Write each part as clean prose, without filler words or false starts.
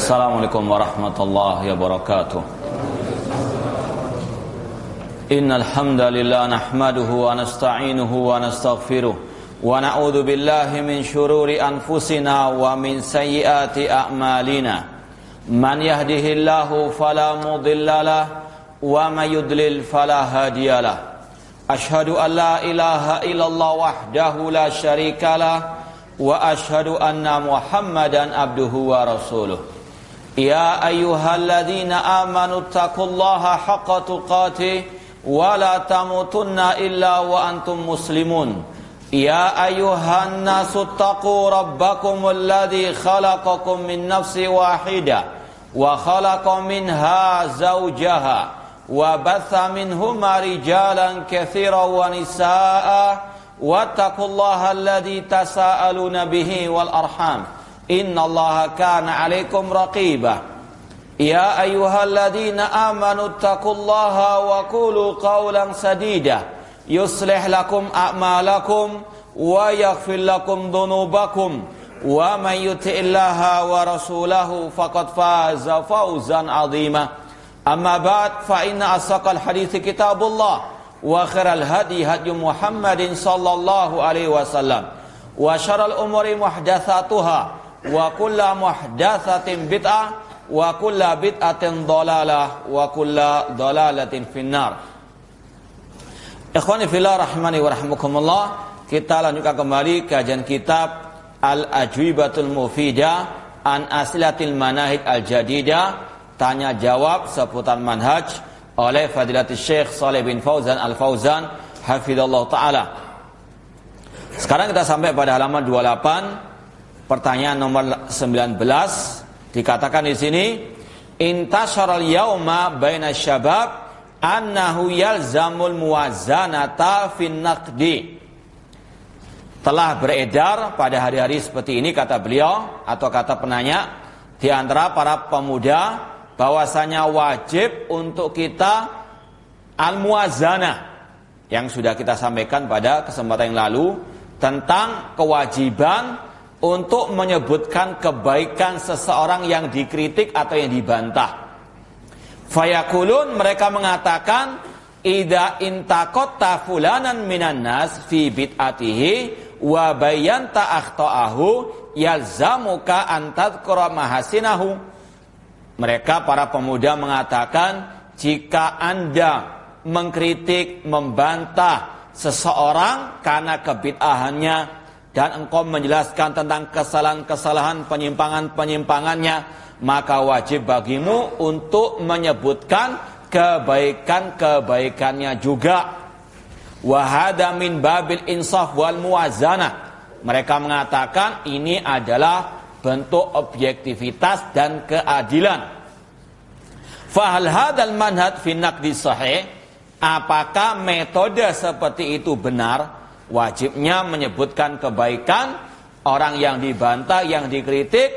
Assalamualaikum warahmatullahi wabarakatuh. Innal hamdalillah nahmaduhu wa nasta'inuhu wa nastaghfiruh wa na'udzu billahi min shururi anfusina wa min sayyiati a'malina. Man yahdihillahu fala mudhillalah wa may yudlil fala hadiyalah. Ashhadu an la ilaha illallah wahdahu la syarikalah wa ashhadu anna Muhammadan abduhu wa rasuluh. Ya ayyuhalladzina amanu taqullaha haqqa tuqatih wa la tamutunna illa wa antum muslimun. Ya ayyuhan nasu taqu rabbakumul ladzi khalaqakum min nafsin wahidah wa khalaqa minha zawjaha wa batha minhuma rijalan katsiran wa nisaa'a wattaqullaha alladzi tasaaluna bihi wal arham. Innallaha kana 'alaikum raqiba. Ya ayyuhalladzina amanu taqullaha wa qulu qawlan sadida yuslih lakum a'malakum wa yaghfir lakum dhunubakum wa may yuti'illaha wa rasulahu faqad faza fawzan 'azima. Amma ba'd, fa inna asaqal hadithi kitabullah wa khairal hadi hadi Muhammadin sallallahu alaihi wasallam wa syarrul umuri muhdatsatuha wa kullu muhdatsatin bid'ah wa kullu bid'atin dhalalah wa kullu dhalalatin finnar. Ikhwani fillah rahimani wa rahmukumullah, kita lanjutkan kembali kajian kitab Al-Ajwibatul Mufidah an Asilatil Manahij Al-Jadidah, tanya jawab seputar manhaj oleh Fadilatul Syekh Shalih bin Fauzan Al-Fauzan hafizallahu taala. Sekarang kita sampai pada halaman 28. Pertanyaan nomor 19 dikatakan di sini, intasharal yauma baina syabab annahu yalzamul muwazanata fin naqdi. Telah beredar pada hari-hari seperti ini, kata beliau atau kata penanya, di antara para pemuda bahwasanya wajib untuk kita al-muwazanah, yang sudah kita sampaikan pada kesempatan yang lalu tentang kewajiban untuk menyebutkan kebaikan seseorang yang dikritik atau yang dibantah. Fayakulun, mereka mengatakan, idza intaqatta fulanan minan nas fi bid'atihi wa bayanta akhtaahu yalzamuka an tadhkura mahasinahu. Mereka para pemuda mengatakan, jika Anda mengkritik, membantah seseorang karena kebid'ahannya dan engkau menjelaskan tentang kesalahan-kesalahan, penyimpangan-penyimpangannya, maka wajib bagimu untuk menyebutkan kebaikan-kebaikannya juga. Wa hadza min babil insaf wal muwazanah. Mereka mengatakan ini adalah bentuk objektivitas dan keadilan. Fa hal hadzal manhaj fi naqdi sahih? Apakah metode seperti itu benar? Wajibnya menyebutkan kebaikan orang yang dibantah, yang dikritik,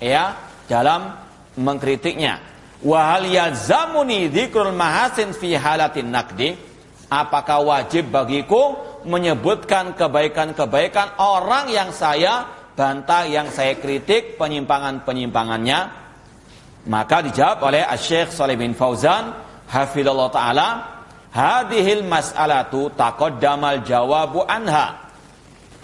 ya, dalam mengkritiknya. Wa hal yalzamuni dzikrul mahasin fi halatin naqdi? Apakah wajib bagiku menyebutkan kebaikan-kebaikan orang yang saya bantah, yang saya kritik penyimpangan-penyimpangannya? Maka dijawab oleh Syekh Shalih bin Fauzan hafizallahu taala, hadhil mas'alatu taqaddamal jawabu anha.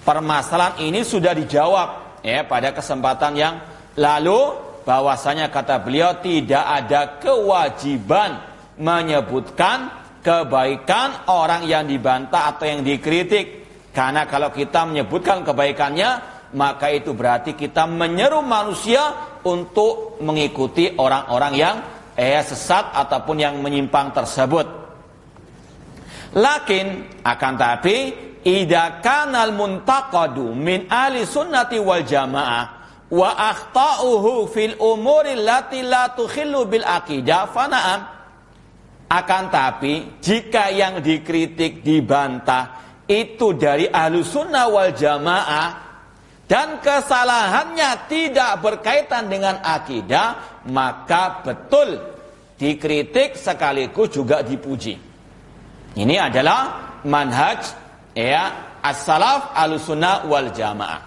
Permasalahan ini sudah dijawab ya pada kesempatan yang lalu, bahwasanya kata beliau tidak ada kewajiban menyebutkan kebaikan orang yang dibantah atau yang dikritik. Karena kalau kita menyebutkan kebaikannya, maka itu berarti kita menyeru manusia untuk mengikuti orang-orang yang sesat ataupun yang menyimpang tersebut. Lakin, akan tapi, idza kanal muntaqadu min ahli sunnati wal jamaah wa akhta'uhu fil umuri allati la tukhillu bil aqidah fana'am. Akan tapi, jika yang dikritik, dibantah itu dari ahli sunnah wal jamaah dan kesalahannya tidak berkaitan dengan akidah, maka betul dikritik sekaligus juga dipuji. Ini adalah manhaj as-salaf al-sunnah wal jamaah.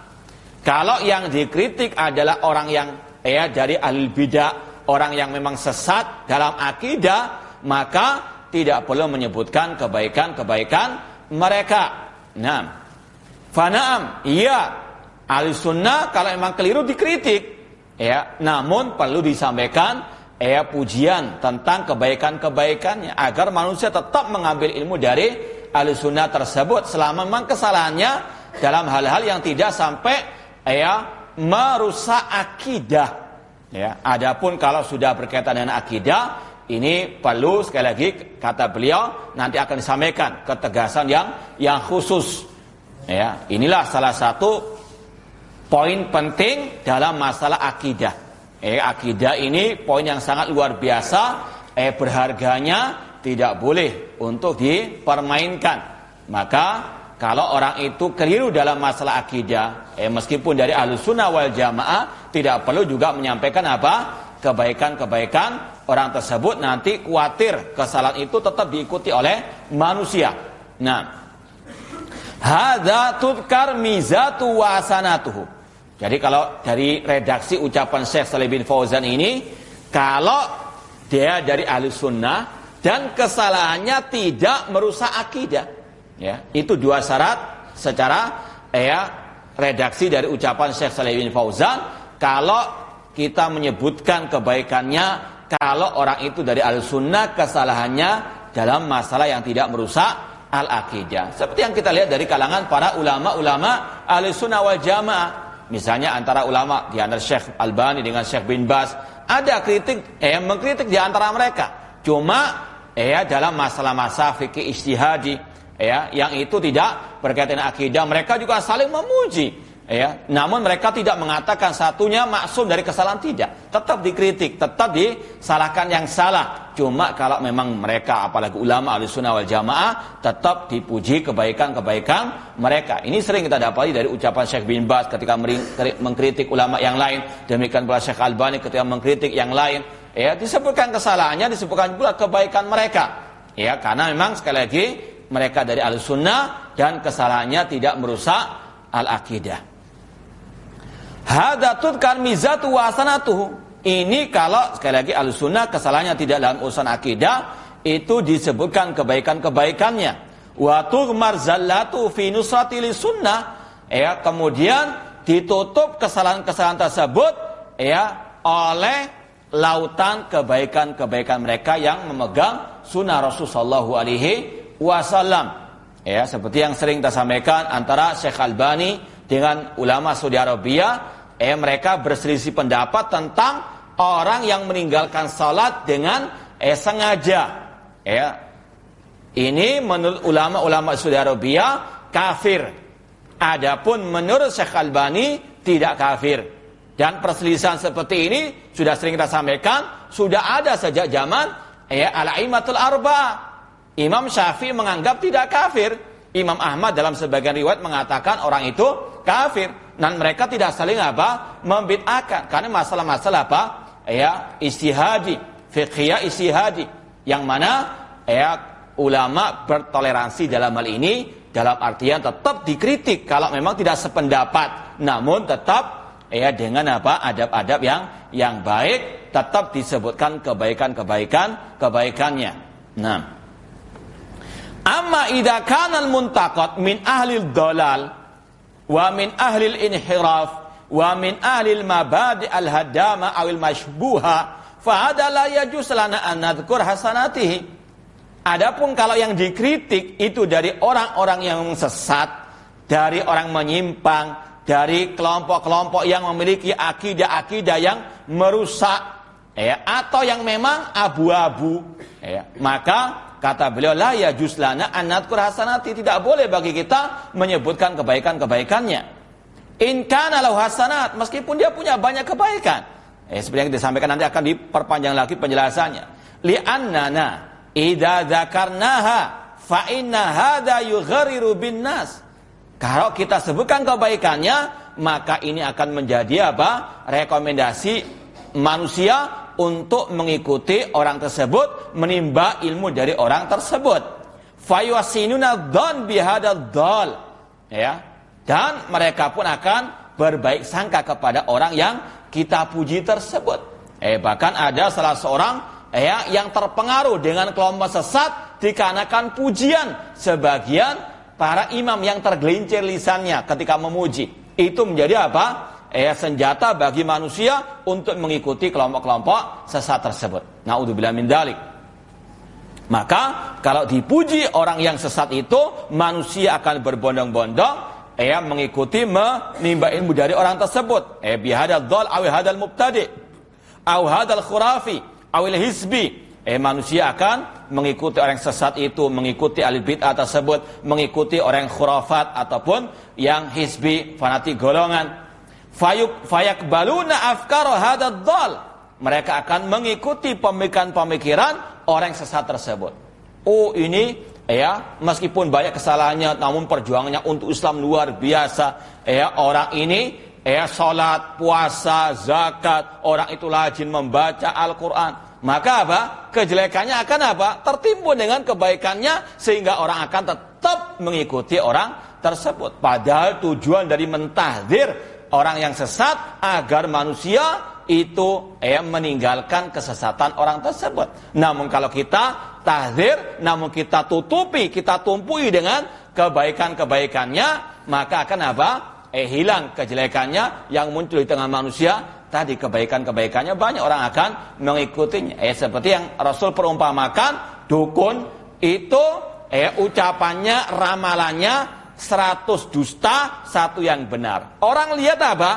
Kalau yang dikritik adalah orang yang dari ahli bidah, orang yang memang sesat dalam akidah, maka tidak perlu menyebutkan kebaikan-kebaikan mereka. Nah, fanaam, iya, ahli sunnah kalau memang keliru dikritik, namun perlu disampaikan pujian tentang kebaikan-kebaikannya agar manusia tetap mengambil ilmu dari ahli sunnah tersebut selama memang kesalahannya dalam hal-hal yang tidak sampai merusak akidah. Adapun kalau sudah berkaitan dengan akidah, ini perlu sekali lagi kata beliau nanti akan disampaikan ketegasan yang khusus. Inilah salah satu poin penting dalam masalah akidah. Akidah ini poin yang sangat luar biasa, berharganya tidak boleh untuk dipermainkan. Maka kalau orang itu keliru dalam masalah akidah, meskipun dari Ahlus Sunnah wal Jamaah, tidak perlu juga menyampaikan kebaikan-kebaikan orang tersebut, nanti khawatir kesalahan itu tetap diikuti oleh manusia. Nah, hadza tudkar mizatu wa hasanatuhu. Jadi kalau dari redaksi ucapan Syekh Shalih bin Fauzan ini, kalau dia dari Ahlus Sunnah dan kesalahannya tidak merusak akidah, itu dua syarat secara redaksi dari ucapan Syekh Shalih bin Fauzan. Kalau kita menyebutkan kebaikannya, kalau orang itu dari Ahlussunnah, kesalahannya dalam masalah yang tidak merusak al-aqidah. Seperti yang kita lihat dari kalangan para ulama-ulama Ahlussunnah wal Jamaah. Misalnya antara ulama di antara Syekh Albani dengan Syekh bin Baz, ada kritik mengkritik di antara mereka. Cuma dalam masalah-masalah fikih ijtihadi, yang itu tidak berkaitan dengan akidah, mereka juga saling memuji. Namun mereka tidak mengatakan satunya maksum dari kesalahan, tidak. Tetap dikritik, tetap disalahkan yang salah. Cuma kalau memang mereka, apalagi ulama Ahlussunnah wal Jamaah, tetap dipuji kebaikan-kebaikan mereka. Ini sering kita dapati dari ucapan Syekh bin Baz ketika mengkritik ulama yang lain. Demikian pula Syekh Albani ketika mengkritik yang lain. Disebutkan kesalahannya, disebutkan pula kebaikan mereka. Karena memang sekali lagi mereka dari Ahlussunnah dan kesalahannya tidak merusak al-aqidah. Hadza tudkar mizatu wa hasanatuhu. Ini kalau sekali lagi Ahlussunnah kesalahannya tidak dalam urusan akidah, itu disebutkan kebaikan-kebaikannya. Wa tughmar zallatu fi nusrati lisunnah. Kemudian ditutup kesalahan-kesalahan tersebut oleh lautan kebaikan-kebaikan mereka yang memegang sunnah Rasulullah sallallahu alaihi wasallam. Seperti yang sering kita sampaikan antara Syekh Albani dengan ulama Saudi Arabia, mereka berselisih pendapat tentang orang yang meninggalkan salat dengan sengaja. Ini menurut ulama-ulama Saudi Arabia kafir. Adapun menurut Syekh Albani tidak kafir. Dan perselisihan seperti ini sudah sering kita sampaikan, sudah ada sejak zaman al-a'immatul arba'ah. Imam Syafi'i menganggap tidak kafir. Imam Ahmad dalam sebagian riwayat mengatakan orang itu kafir. Dan mereka tidak saling membid'ahkan. Karena masalah-masalah istihadi, fiqhiyah istihadi. Yang mana ulama bertoleransi dalam hal ini, dalam artian tetap dikritik kalau memang tidak sependapat. Namun tetap dengan adab-adab yang baik, tetap disebutkan kebaikannya. Nah, amma idza kana al-muntaqad min ahli al-dhalal wa min ahli al-inhiraf wa min ahli al-mabadi' al-hadama aw al-mashbuha fa hadha la yajuz lana an nadhkur hasanatihi. Adapun kalau yang dikritik itu dari orang-orang yang sesat, dari orang menyimpang, dari kelompok-kelompok yang memiliki akidah-akidah yang merusak, atau yang memang abu-abu, maka kata beliau la yajuz lana an nadhkur hasanati, tidak boleh bagi kita menyebutkan kebaikan-kebaikannya. In kana lahu hasanat, meskipun dia punya banyak kebaikan. Seperti yang disampaikan nanti akan diperpanjang lagi penjelasannya. Li annana idza dzakarnaha fa inna hadza yughriru bin nas. Kalau kita sebutkan kebaikannya, maka ini akan menjadi rekomendasi manusia untuk mengikuti orang tersebut, menimba ilmu dari orang tersebut. Fayusinuna dzan bihadzal dzal. Dan mereka pun akan berbaik sangka kepada orang kita puji tersebut. Bahkan ada salah seorang yang terpengaruh dengan kelompok sesat dikarenakan pujian sebagian para imam yang tergelincir lisannya ketika memuji. Itu menjadi apa? Senjata bagi manusia untuk mengikuti kelompok-kelompok sesat tersebut. Na'udzubillah min dzalik. Maka kalau dipuji orang yang sesat itu, manusia akan berbondong-bondong mengikuti menimba ilmu dari orang tersebut. Bihadal dhal aw hadal mubtadi aw hadal khurafi awil hizbi. Manusia akan mengikuti orang sesat itu, mengikuti ahli bid'ah tersebut, mengikuti orang khurafat ataupun yang hizbi, fanatik golongan. Fayakbaluna afkara hadad dhal. Mereka akan mengikuti pemikiran-pemikiran orang sesat tersebut. Oh, ini meskipun banyak kesalahannya, namun perjuangannya untuk Islam luar biasa. Orang ini salat, puasa, zakat, orang itu rajin membaca Al-Qur'an. Maka apa? Kejelekannya akan apa? Tertimbun dengan kebaikannya, sehingga orang akan tetap mengikuti orang tersebut. Padahal tujuan dari mentahdzir orang yang sesat agar manusia itu meninggalkan kesesatan orang tersebut. Namun kalau kita tahdzir, namun kita tutupi, kita tumpui dengan kebaikan-kebaikannya, maka akan apa? Hilang kejelekannya yang muncul di tengah manusia. Tadi kebaikan-kebaikannya banyak orang akan mengikutinya. Seperti yang Rasul perumpamakan, dukun itu ucapannya, ramalannya 100 dusta, 1 yang benar. Orang lihat apa?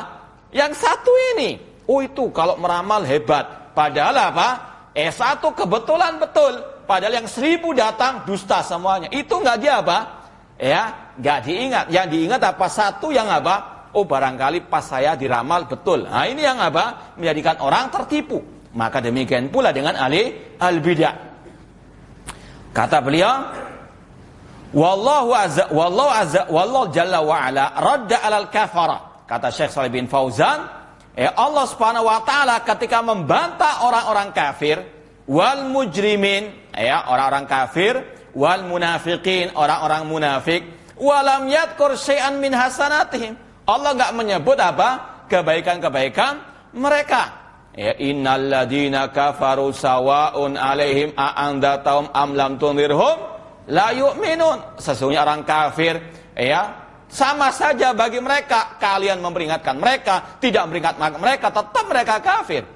Yang satu ini, itu kalau meramal hebat. Padahal apa? 1 kebetulan betul. Padahal yang 1000 datang dusta semuanya. Itu enggak dia apa? Enggak diingat. Yang diingat apa? 1 yang apa? Oh, barangkali pas saya diramal betul. Nah, ini yang apa? Menjadikan orang tertipu. Maka demikian pula dengan ahli al-bidah. Kata beliau, wallahu jalla wa ala radda 'alal kafara. Kata Syekh Shalih bin Fauzan, Allah Subhanahu wa taala ketika membantah orang-orang kafir, wal mujrimin, orang-orang kafir, wal munafiqin, orang-orang munafik, walam yadhkur syai'an min hasanatihim. Allah enggak menyebut apa? Kebaikan-kebaikan mereka. Innalladzina kafaru sawa'un 'alaihim a'andatahum am lam tunzirhum la yu'minun. Sesungguhnya orang kafir sama saja bagi mereka, kalian memperingatkan mereka, tidak memperingatkan mereka, tetap mereka kafir.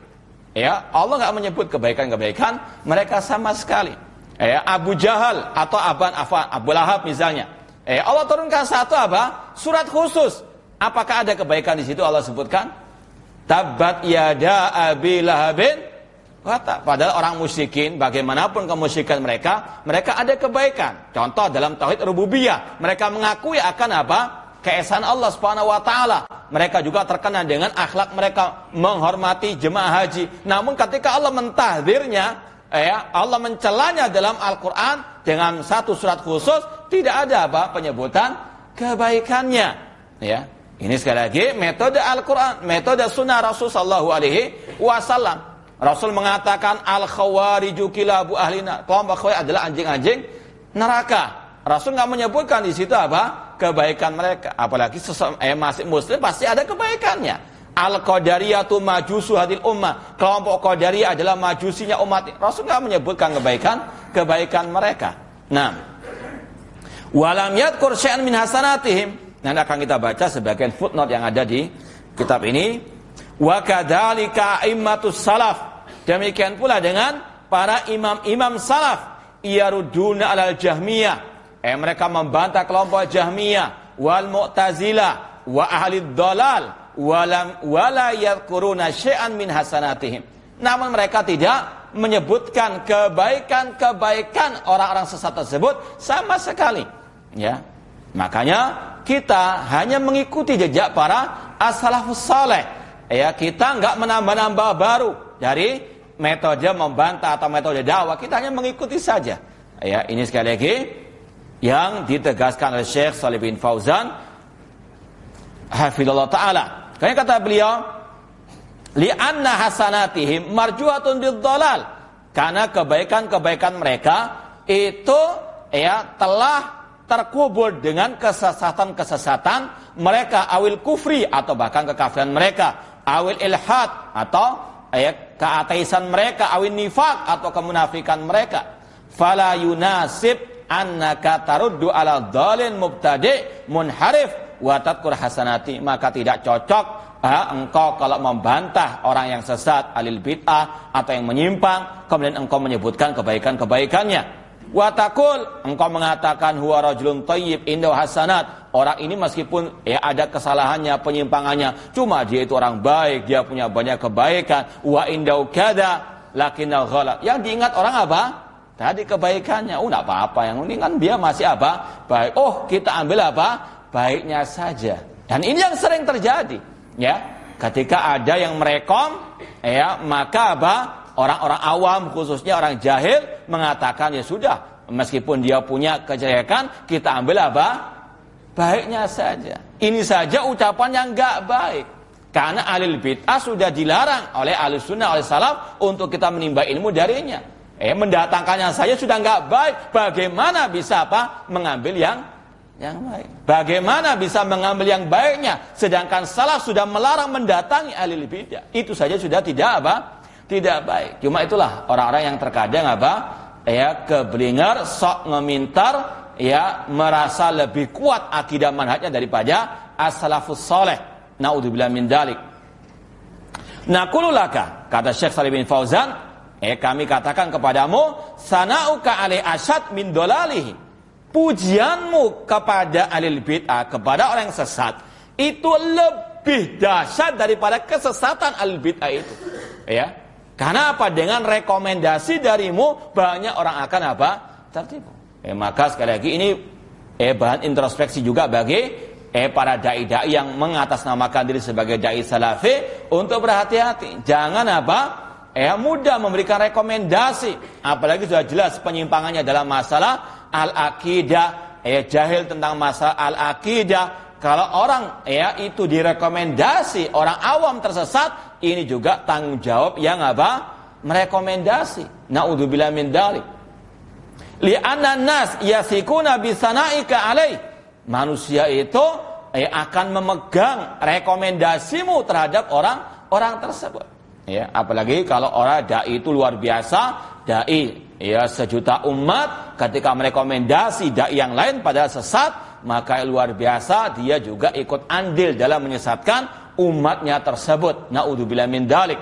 Allah enggak menyebut kebaikan-kebaikan mereka sama sekali. Abu Jahal atau Abu Lahab misalnya. Allah turunkan satu apa? Surat khusus. Apakah ada kebaikan di situ Allah sebutkan? Tabbat yada abi lahabin. Padahal orang musyrikin, bagaimanapun kemusyrikan mereka ada kebaikan. Contoh dalam tauhid rububiyah, mereka mengakui akan apa? Keesaan Allah Subhanahu wa taala. Mereka juga terkenal dengan akhlak mereka menghormati jemaah haji. Namun ketika Allah mentahdzirnya, Allah mencelanya dalam Al-Qur'an dengan satu surat khusus, tidak ada apa? Penyebutan kebaikannya. Ini sekali lagi metode Al-Qur'an, metode sunnah Rasul sallallahu alaihi wasallam. Rasul mengatakan al-khawariju kilabu ahlina. Kelompok khawarij adalah anjing-anjing neraka. Rasul enggak menyebutkan di situ apa? Kebaikan mereka. Apalagi masih muslim pasti ada kebaikannya. Al-qadariyatu majusu hadil ummah. Kelompok qadariyah adalah majusinya umat. Rasul enggak menyebutkan kebaikan mereka. Nah, walam yadhkur syai'an min hasanatihim. Nanti akan kita baca sebagian footnote yang ada di kitab ini. Wa kadzalika a'immatus salaf. Demikian pula dengan para imam-imam salaf. Iyaruduna 'alal jahmiyah. Mereka membantah kelompok Jahmiyah wal Mu'tazilah wa ahli dhalal wala yadhkuruna syai'an min hasanatihim. Namun mereka tidak menyebutkan kebaikan-kebaikan orang-orang sesat tersebut sama sekali. Makanya kita hanya mengikuti jejak para as-salafus saleh. Kita enggak menambah-nambah baru dari metode membantah atau metode dakwah. Kita hanya mengikuti saja. Ini sekali lagi yang ditegaskan oleh Syekh Shalih bin Fauzan hafizallahu taala. Karena kata beliau, li'anna hasanatihim marjuhatun bid-dhalal. Karena kebaikan-kebaikan mereka itu telah terkubur dengan kesesatan-kesesatan mereka, awil kufri atau bahkan kekafiran mereka. awil ilhad atau keateisan mereka, awil nifaq atau kemunafikan mereka. Fala yunasib annaka taruddu ala dhalin mubtadi' munharif wa tadkur hasanati, maka tidak cocok engkau kalau membantah orang yang sesat, alil bid'ah atau yang menyimpang, kemudian engkau menyebutkan kebaikan-kebaikannya. Wa taqul, engkau mengatakan huwa rajulun thayyib indahu hasanat, orang ini meskipun ada kesalahannya, penyimpangannya, cuma dia itu orang baik, dia punya banyak kebaikan. Wa indahu kada lakinnal ghalat, yang diingat orang apa? Tadi kebaikannya. Enggak apa-apa, yang penting kan dia masih apa? Baik. Oh, kita ambil apa? Baiknya saja. Dan ini yang sering terjadi. Ya, ketika ada yang merekom, maka apa? Orang-orang awam, khususnya orang jahil, mengatakan ya sudah, meskipun dia punya kejelekan, kita ambil apa? Baiknya saja. Ini saja ucapan yang enggak baik. Karena alil bid'ah sudah dilarang oleh ahlus sunnah, oleh salaf untuk kita menimba ilmu darinya. Mendatangkannya saja sudah enggak baik. Bagaimana bisa apa? Mengambil yang baik. Bagaimana bisa mengambil yang baiknya sedangkan salaf sudah melarang mendatangi ahli bidah? Itu saja sudah tidak apa? Tidak baik. Cuma itulah orang-orang yang terkadang apa? Keblinger, sok ngemintar, merasa lebih kuat akidah manhajnya daripada as-salafus saleh. Naudzubillah min dzalik. Naqulu laka, kata Syekh Shalih bin Fauzan, kami katakan kepadamu, sanauka alai asyad min dolalihi. Pujianmu kepada alil bid'ah, kepada orang yang sesat, itu lebih dahsyat daripada kesesatan alil bid'ah itu. Karena apa? Dengan rekomendasi darimu banyak orang akan apa? Tertipu. Maka sekali lagi ini bahan introspeksi juga bagi para dai-dai yang mengatasnamakan diri sebagai dai salafi untuk berhati-hati. Jangan apa? Mudah memberikan rekomendasi, apalagi sudah jelas penyimpangannya dalam masalah al-aqidah, jahil tentang masalah al-aqidah. Kalau orang itu direkomendasi, orang awam tersesat, ini juga tanggung jawab yang apa? Merekomendasi. Naudzubillah min dzalik. Li'anna nas yasikuna bisanaika alaih. Manusia itu akan memegang rekomendasimu terhadap orang tersebut. Apalagi kalau orang dai itu luar biasa, dai sejuta umat, ketika merekomendasi dai yang lain padahal sesat, maka luar biasa dia juga ikut andil dalam menyesatkan umatnya tersebut. Naudzubillah min dzalik.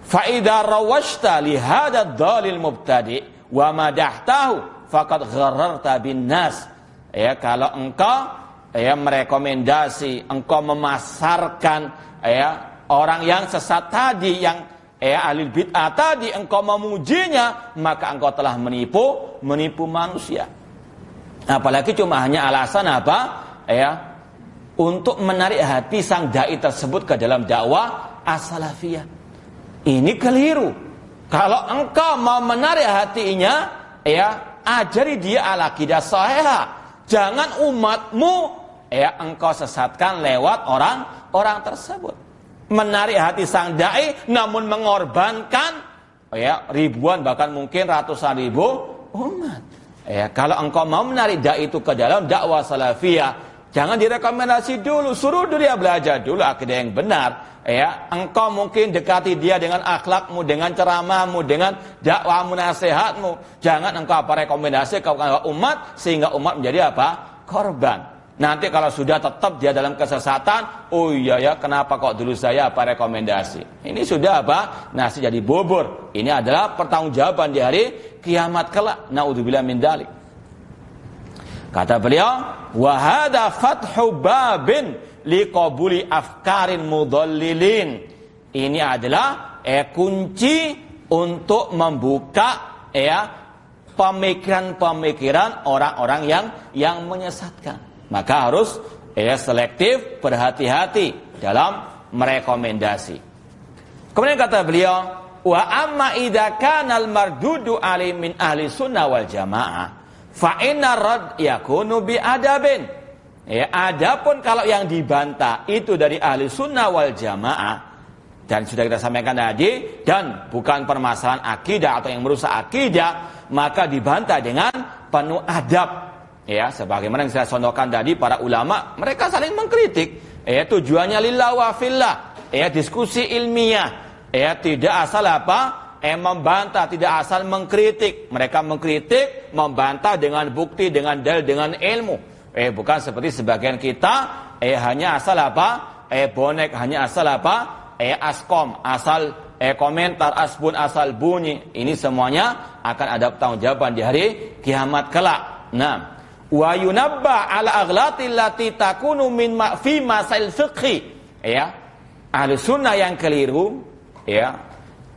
Fa idza rawashta li hadzal dhalil mubtadi wa madahtahu faqad ghararta bin nas. Kalau engkau merekomendasi, engkau memasarkan orang yang sesat tadi, yang ahli bid'ah tadi, engkau memujinya, maka engkau telah menipu manusia. Apalagi cuma hanya alasan apa? Untuk menarik hati sang dai tersebut ke dalam dakwah as-salafiyah. Ini keliru. Kalau engkau mau menarik hatinya, ajari dia al-aqidah shahihah. Jangan umatmu engkau sesatkan lewat orang tersebut. Menarik hati sang dai namun mengorbankan ribuan bahkan mungkin ratusan ribu umat. Kalau engkau mau menarik dai itu ke dalam dakwah salafiyah, jangan direkomendasi dulu, suruh dia belajar dulu akidah yang benar. Engkau mungkin dekati dia dengan akhlakmu, dengan ceramahmu, dengan dakwahmu, nasihatmu. Jangan engkau rekomendasi kepada umat sehingga umat menjadi apa? Korban. Nanti kalau sudah tetap dia dalam kesesatan, oh iya kenapa kok dulu saya rekomendasi? Ini sudah apa? Nasi jadi bubur. Ini adalah pertanggungjawaban di hari kiamat kelak. Naudzubillah min dzalik. Kata beliau, wa hadza fathu babin liqabuli afkarin mudallilin. Ini adalah kunci untuk membuka pemikiran-pemikiran orang-orang yang menyesatkan. Maka harus selektif, berhati-hati dalam merekomendasi. Kemudian kata beliau, wa amma idza kana al-mardudu alai min ahli sunnah wal jamaah fa inna rad yakunu bi adabin. Adapun kalau yang dibantah itu dari ahli sunnah wal jamaah, dan sudah kita sampaikan tadi, dan bukan permasalahan akidah atau yang merusak akidah, maka dibantah dengan penuh adab. Sebagaimana yang saya contohkan tadi, para ulama mereka saling mengkritik. Tujuannya lillah wa fillah. diskusi ilmiah, tidak asal membantah, tidak asal mengkritik. Mereka mengkritik, membantah dengan bukti, dengan dalil, dengan ilmu. Bukan seperti sebagian kita, hanya asal bonek, hanya asal askom, asal komentar, asbun, asal bunyi. Ini semuanya akan ada pertanggungjawaban di hari kiamat kelak. Nah, wa yunabba ala aghlati allati takunu min fi masail fiqhi. Ahli sunnah yang keliru,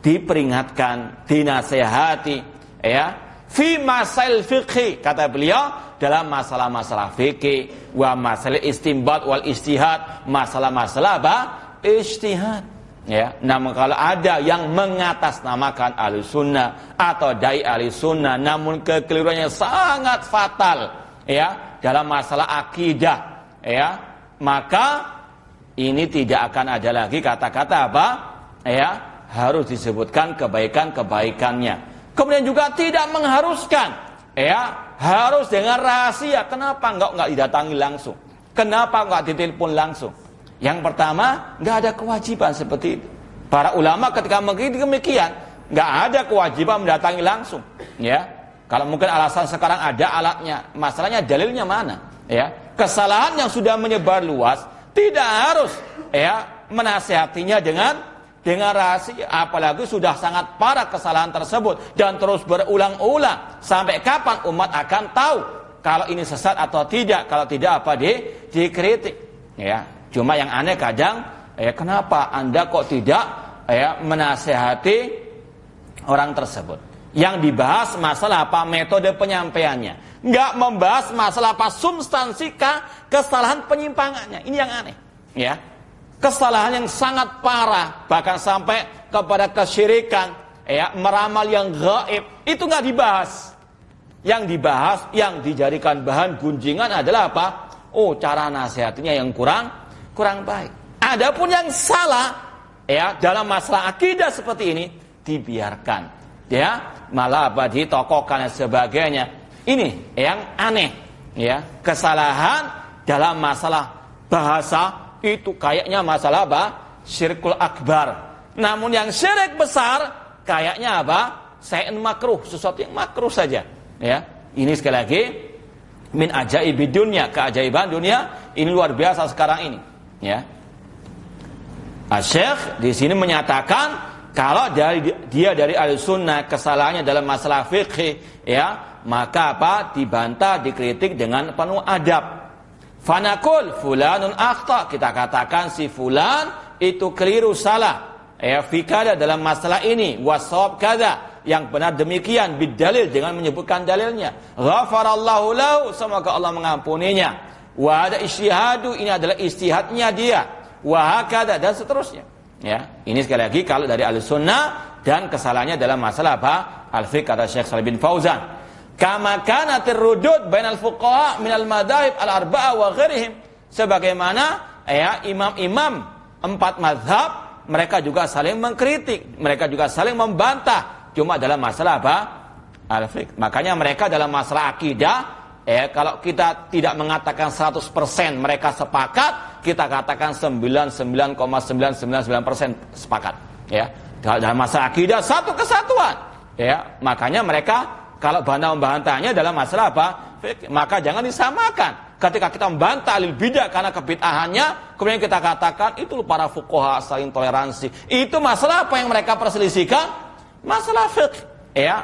diperingatkan, dinasehati, fi masail fiqhi, kata beliau, dalam masalah-masalah fikih, wa masalah istinbat wal istihad, masalah-masalah istihad. Namun kalau ada yang mengatasnamakan ahli sunnah atau dai ahli sunnah, namun kekeliruannya sangat fatal, dalam masalah akidah, maka ini tidak akan ada lagi kata-kata harus disebutkan kebaikan-kebaikannya. Kemudian juga tidak mengharuskan, harus dengan rahasia. Kenapa enggak didatangi langsung? Kenapa enggak ditelepon langsung? Yang pertama, enggak ada kewajiban seperti itu. Para ulama ketika mengkritik demikian, enggak ada kewajiban mendatangi langsung. Kalau mungkin alasan sekarang ada alatnya, masalahnya dalilnya mana? Kesalahan yang sudah menyebar luas tidak harus menasihatinya dengan rahasia, apalagi sudah sangat parah kesalahan tersebut dan terus berulang-ulang. Sampai kapan umat akan tahu kalau ini sesat atau tidak? Kalau tidak dikritik. Cuma yang aneh kadang, kenapa Anda kok tidak menasihati orang tersebut? Yang dibahas masalah metode penyampaiannya, nggak membahas masalah substansi kesalahan penyimpangannya. Ini yang aneh. Kesalahan yang sangat parah, bahkan sampai kepada kesyirikan, meramal yang gaib, itu nggak dibahas. Yang dibahas, yang dijadikan bahan gunjingan adalah cara nasihatinya yang kurang baik. Adapun yang salah, dalam masalah akidah seperti ini dibiarkan, malah ditokohkan dan sebagainya. Ini yang aneh, kesalahan dalam masalah bahasa itu kayaknya masalah syirkul akbar. Namun yang syirik besar kayaknya Sayan makruh, sesuatu yang makruh saja. Ini sekali lagi min ajaibid dunya, keajaiban dunia ini luar biasa sekarang ini. Syekh di sini menyatakan kalau dia dari Ahlussunnah, kesalahannya dalam masalah fikih, maka dibantah, dikritik dengan penuh adab. Fanaqul fulanun akhta, kita katakan si fulan itu keliru, salah, fi kada dalam masalah ini, wasawab kada, yang benar demikian, bidalil, dengan menyebutkan dalilnya, ghafarallahu lahu, semoga Allah mengampuninya, wa ada ijtihadu, ini adalah ijtihadnya dia, wa hakada, dan seterusnya. Ini sekali lagi kalau dari Ahlussunnah, dan kesalahannya dalam masalah al-fiqh, kata Syekh Shalih bin Fauzan. Kama kanatir rudud bainal fuqaha minal madhahib al-arba'ah wa ghairihim, sebagaimana imam-imam 4 mazhab mereka juga saling mengkritik, mereka juga saling membantah, cuma dalam masalah al-fiqh. Makanya mereka dalam masalah akidah, kalau kita tidak mengatakan 100% mereka sepakat, kita katakan 99,999% sepakat. Dalam masalah akidah satu kesatuan. Makanya mereka kalau membantahnya dalam masalah maka jangan disamakan. Ketika kita membantah alil bidah karena kebid'ahannya, kemudian kita katakan itu para fuqaha saling toleransi. Itu masalah apa yang mereka perselisihkan? Masalah fiqh,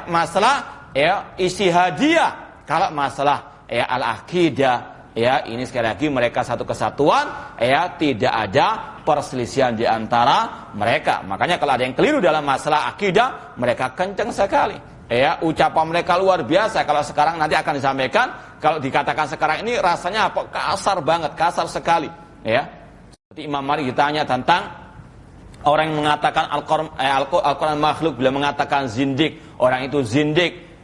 masalah ijtihadiyah. Kalau masalah al-aqidah, ini sekali lagi mereka satu kesatuan, tidak ada perselisihan di antara mereka. Makanya kalau ada yang keliru dalam masalah akidah, mereka kencang sekali. Ucapan mereka luar biasa. Kalau sekarang nanti akan disampaikan, kalau dikatakan sekarang ini rasanya kasar banget, kasar sekali. Seperti Imam Malik ditanya tentang orang yang mengatakan Al-Quran makhluk, bila mengatakan zindik, orang itu zindik.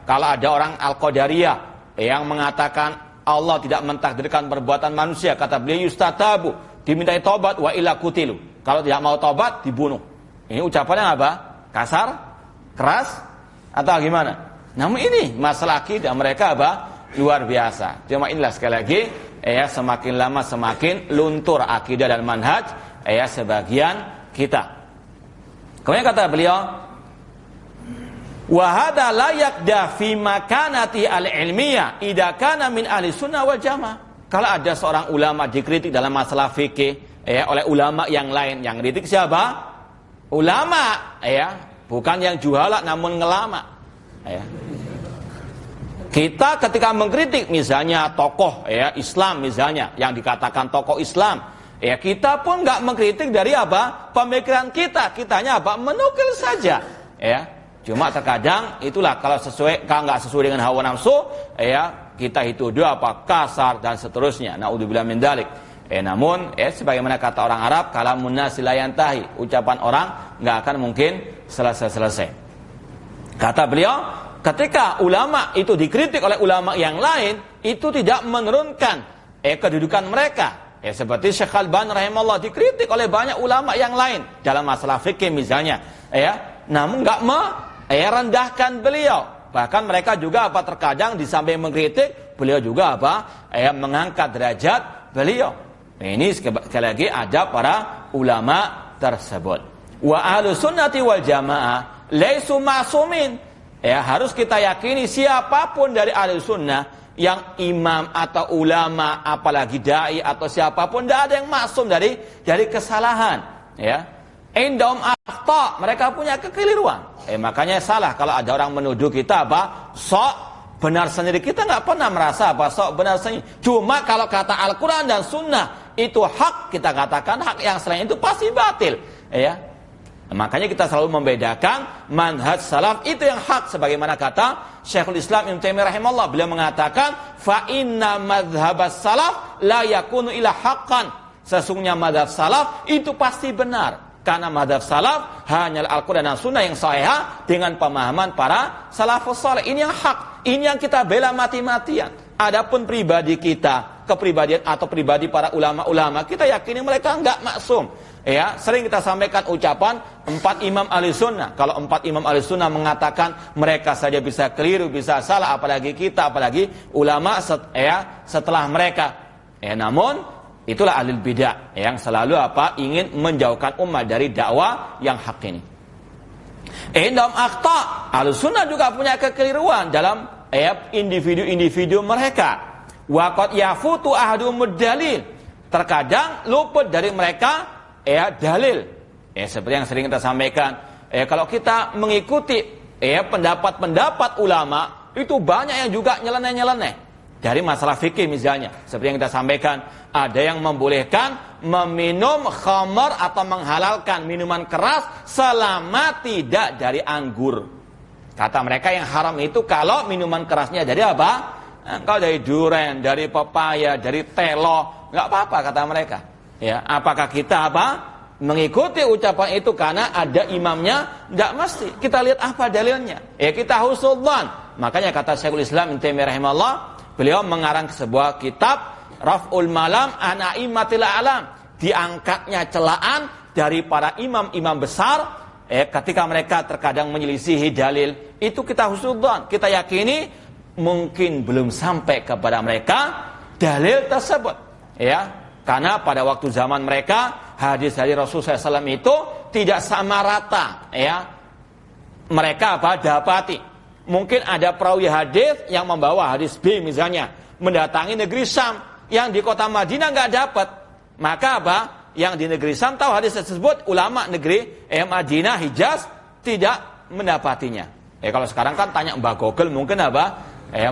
Kalau ada orang Al-Qadariyah yang mengatakan Allah tidak mentakdirkan perbuatan manusia, kata beliau yustatabu, dimintai tobat, wa illa kutilu. Kalau tidak mau tobat, dibunuh. Ini ucapannya apa? Kasar? Keras? Atau gimana? Namun ini masalah akidah mereka luar biasa. Cuma inilah sekali lagi, semakin lama semakin luntur akidah dan manhaj sebagian kita. Kemudian kata beliau, wa hadza la yakda fi makanati al-ilmiyah idza kana min ahli sunnah wal jamaah. Kalau ada seorang ulama dikritik dalam masalah fikih oleh ulama yang lain, yang kritik siapa? Ulama, bukan yang juhala namun ngelama. Kita ketika mengkritik misalnya tokoh Islam misalnya, yang dikatakan tokoh Islam, kita pun nggak mengkritik dari apa? Pemikiran kita. Kitanya apa? Menukil saja. Cuma terkadang itulah kalau nggak sesuai dengan hawa nafsu, kita itu dia apa? Kasar dan seterusnya. Naudzubillah min dzalik. Namun sebagaimana kata orang Arab, kalamun nasi la yantahi, ucapan orang nggak akan mungkin selesai. Kata beliau, ketika ulama itu dikritik oleh ulama yang lain, itu tidak menurunkan kedudukan mereka. Seperti Syekh Al-Albani rahimahullah dikritik oleh banyak ulama yang lain dalam masalah fikih misalnya, namun nggak merendahkan beliau. Bahkan mereka juga terkadang di samping mengkritik, beliau juga mengangkat derajat beliau. Ini sekali lagi ada para ulama tersebut. Wa ahlus sunnati wal jamaah laisu ma'sumin. Harus kita yakini siapapun dari ahlus sunnah, yang imam atau ulama, apalagi dai atau siapapun, tidak ada yang maksum dari kesalahan. Indahum akhta, mereka punya kekeliruan. Makanya salah kalau ada orang menuduh kita sok benar sendiri. Kita nggak pernah merasa sok benar sendiri. Cuma kalau kata Al-Quran dan Sunnah itu hak, kita katakan hak, yang selain itu pasti batil. Makanya kita selalu membedakan manhaj salaf itu yang hak, sebagaimana kata Syekhul Islam Ibnu Taimiyah rahimahullah, beliau mengatakan fa inna madhhabas salaf la yakunu ila haqqan. Sesungguhnya madhab salaf itu pasti benar, karena madhab salaf hanyalah Al-Quran dan Sunnah yang sahih dengan pemahaman para salafus saleh. Ini yang hak, ini yang kita bela mati-matian. Adapun pribadi kita, kepribadian atau pribadi para ulama-ulama, kita yakini mereka enggak maksum. Sering kita sampaikan ucapan 4 imam ahli sunnah. Kalau 4 imam ahli sunnah mengatakan mereka saja bisa keliru, bisa salah, apalagi kita, apalagi ulama setelah mereka. Namun itulah ahli bidah yang selalu ingin menjauhkan umat dari dakwah yang hak ini. Dalam akhta, ahli sunnah juga punya kekeliruan dalam individu-individu mereka. Wa qad yafutu ahadumud dalil. Terkadang luput dari mereka dalil. Seperti yang sering kita sampaikan, kalau kita mengikuti pendapat-pendapat ulama, itu banyak yang juga nyeleneh-nyeleneh dari masalah fikih misalnya. Seperti yang kita sampaikan, ada yang membolehkan meminum khamar atau menghalalkan minuman keras selama tidak dari anggur. Kata mereka yang haram itu kalau minuman kerasnya dari apa? Kalau dari durian, dari pepaya, dari telo, nggak apa-apa kata mereka. Apakah kita mengikuti ucapan itu karena ada imamnya? Tidak mesti. Kita lihat apa dalilnya. Kita husnudzan. Makanya kata Syekhul Islam Ibnu Taimiyah rahimahullah, beliau mengarang sebuah kitab Raf'ul Malam an A'immatil A'lam. Diangkatnya celaan dari para imam-imam besar ketika mereka terkadang menyelisihi dalil. Itu kita husnudzan. Kita yakini mungkin belum sampai kepada mereka dalil tersebut. Karena pada waktu zaman mereka hadis dari Rasulullah SAW itu tidak sama rata. Mereka dapati. Mungkin ada perawi hadis yang membawa hadis B misalnya, mendatangi negeri Syam, yang di kota Madinah nggak dapat. Maka yang di negeri Syam tahu hadis tersebut, ulama negeri Madinah, Hijaz tidak mendapatinya. Kalau sekarang kan tanya Mbak Google mungkin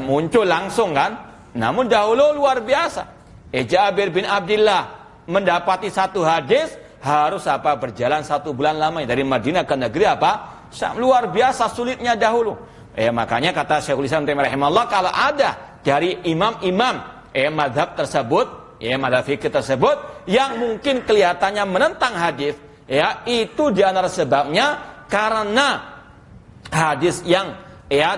muncul langsung kan. Namun dahulu luar biasa. Jabir bin Abdullah mendapati satu hadis harus berjalan 1 bulan lamanya dari Madinah ke negeri Syam. Luar biasa sulitnya dahulu. Makanya kata Syekhul Islam Taimiyah rahimahullah, kalau ada dari imam-imam mazhab tersebut, mazhab fikih tersebut yang mungkin kelihatannya menentang hadis, itu di antara sebabnya karena hadis yang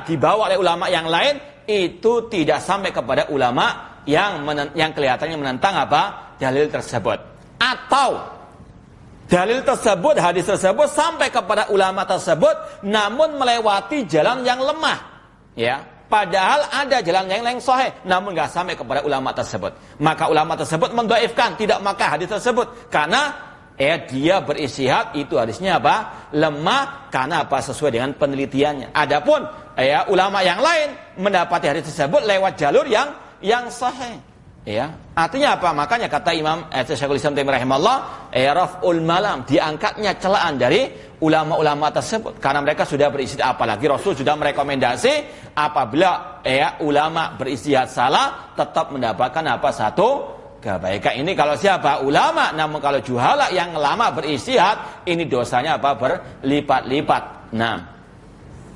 dibawa oleh ulama yang lain itu tidak sampai kepada ulama yang kelihatannya menentang dalil tersebut, atau dalil tersebut, hadis tersebut sampai kepada ulama tersebut namun melewati jalan yang lemah, padahal ada jalan yang sahih namun nggak sampai kepada ulama tersebut. Maka ulama tersebut mendhaifkan, tidak maka hadis tersebut, karena dia beristihad itu hadisnya apa? Lemah karena apa? Sesuai dengan penelitiannya. Adapun ulama yang lain mendapati hadis tersebut lewat jalur yang sahih. Artinya apa? Makanya kata Imam Syekhul Islam Taimiyah rahimahullah, raf'ul malam, diangkatnya celaan dari ulama-ulama tersebut karena mereka sudah beristihad. Apalagi Rasul sudah merekomendasi apabila ulama beristihad salah tetap mendapatkan apa? Satu kebaikan. Ini kalau siapa? Ulama. Namun kalau juhala yang lama beristihad, ini dosanya apa? Berlipat-lipat. Nah,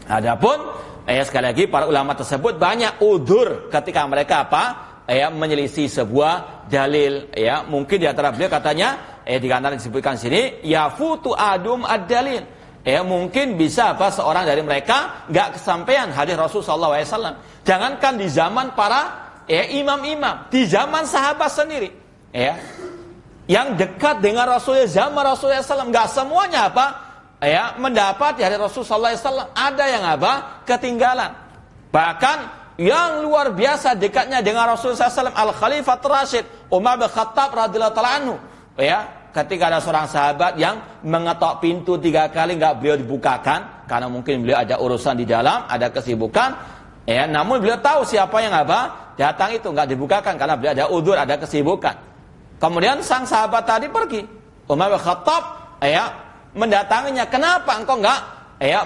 adapun sekali lagi para ulama tersebut banyak udzur ketika mereka apa? Menyelisih sebuah dalil. Mungkin di antara beliau katanya dikatakan disebutkan sini yafutu adum ad-dalil. Mungkin bisa apa? Seorang dari mereka enggak kesampaian hadis Rasulullah SAW. Jangankan di zaman para imam-imam, di zaman sahabat sendiri, yang dekat dengan Rasulullah, zaman Rasulullah SAW, nggak semuanya apa, mendapat dari Rasulullah SAW. Ada yang apa, ketinggalan. Bahkan yang luar biasa dekatnya dengan Rasulullah SAW, Al Khalifah Rasyid Umar bin Khattab radhiyallahu ta'ala anhu, ketika ada seorang sahabat yang mengetok pintu 3 kali nggak beliau dibukakan karena mungkin beliau ada urusan di dalam, ada kesibukan. Namun beliau tahu siapa yang apa datang itu, nggak dibukakan karena beliau ada udzur, ada kesibukan. Kemudian sang sahabat tadi pergi. Umar bin Khattab mendatanginya, kenapa engkau nggak